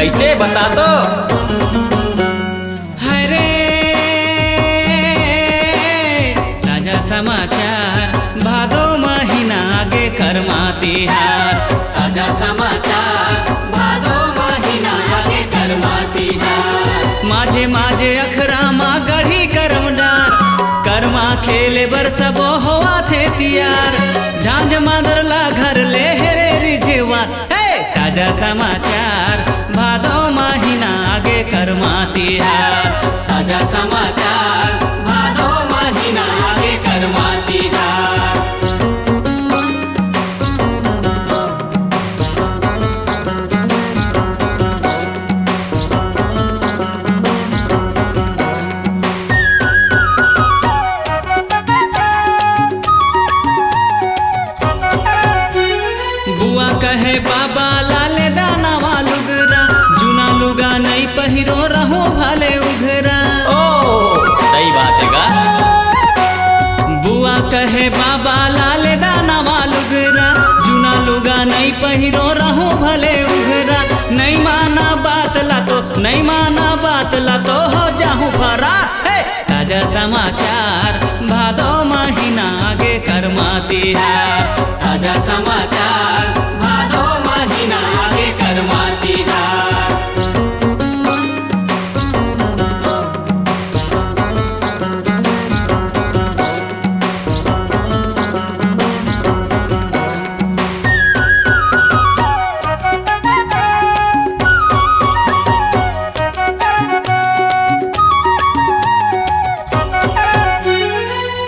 कैसे बता दो। हरे ताजा समाचार भादो महीना आगे कर्मा तिहार। ताजा समाचार भादो महीना आगे कर्मा तिहार। माझे माझे अखरामा गढ़ी कर्मदार कर्मा खेले बर सबो होवा थे तियार। झांझ मादरला घर ले हेरे रिझेवा ताजा समाचार भादो महीना आगे कर्मा तिहार। ताजा समाचार भादो महीना आगे कर्मा तिहार। बुआ कहे बाबा लाले दाना वालुगरा जुना लुगा नहीं पहिरो रहो भाले उघरा। ओ सही बात है गा। बुआ कहे बाबा लाले दाना वालुगरा जुना लुगा नहीं पहिरो रहो भले उघरा। नहीं माना बात ला तो नहीं माना बात ला तो हो जाहूँ फरार। ताजा समाचार भादो महीना आगे कर्मा तिहार। ताजा समाचार भादो महीना आगे कर्मा तिहार।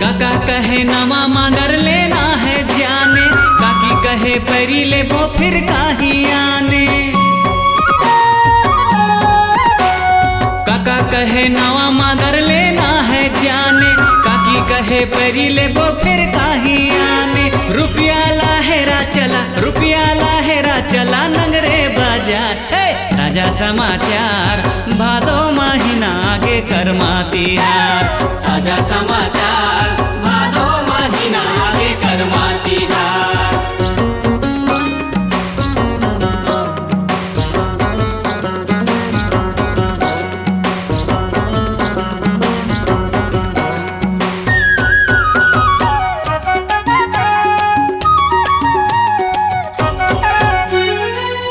काका कहे नवा मांगर लेना है जाने काकी कहे परी ले वो फिर काही आने। काका कहे नवा मांगर लेना है जाने काकी कहे परी ले वो फिर काही आने। रुपया लाहेरा चला नंगरे बाजार। ताजा समाचार भादो महीना आगे कर्मा तिहार। ताजा समाचार भादो महीना आगे कर्मा तिहार।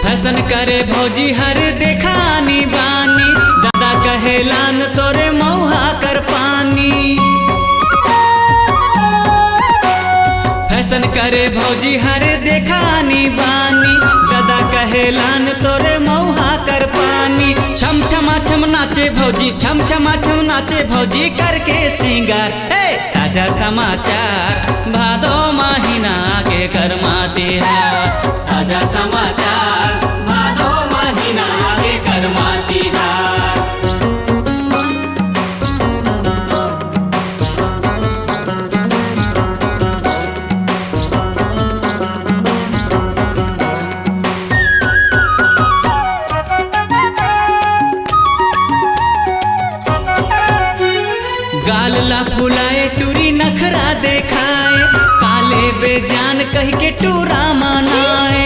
फैशन करे भौजी हर देखानी बानी दादा कहे लान तोरे मौहा कर पानी। फैशन करे भौजी हर देखानी बानी दादा कहे लान तोरे मौहा कर पानी। छम छमा छम नाचे भौजी छम छमा छम नाचे भौजी करके सिंगार। ताजा समाचार भादो महीना आगे कर्मा तिहार। ताजा समाचार भादो महीना आगे कर्मा तिहार। गाल ला फुलाए टूरी नखरा देखाए काले बेजान कह के टूरा मनाए।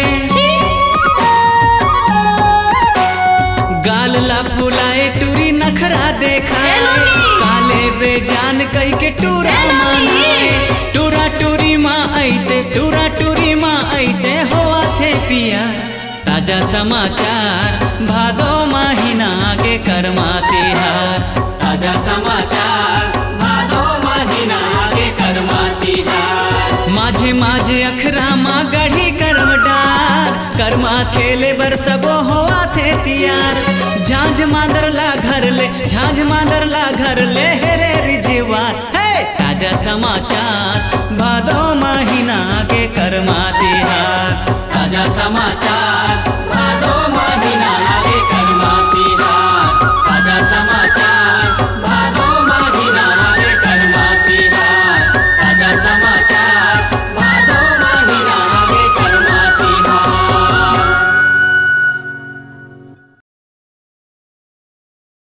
गाल ला फुलाए टूरी नखरा देखाए काले बेजान कह के टूरा मनाए। टूरा टूरी माँ ऐसे होआ थे पिया। ताजा समाचार भादो महीना आगे कर्मा तिहार। ताजा समाचार भादो महीना आगे कर्मा तिहार। माझे माझे अखरामा गढ़ी कर्म डार कर्मा खेले बर सबो होआ थे तियार। झांझ मादरला घर ले हेरे रिझवार। ताजा समाचार भादो महीना आगे कर्मा तिहार। ताजा समाचार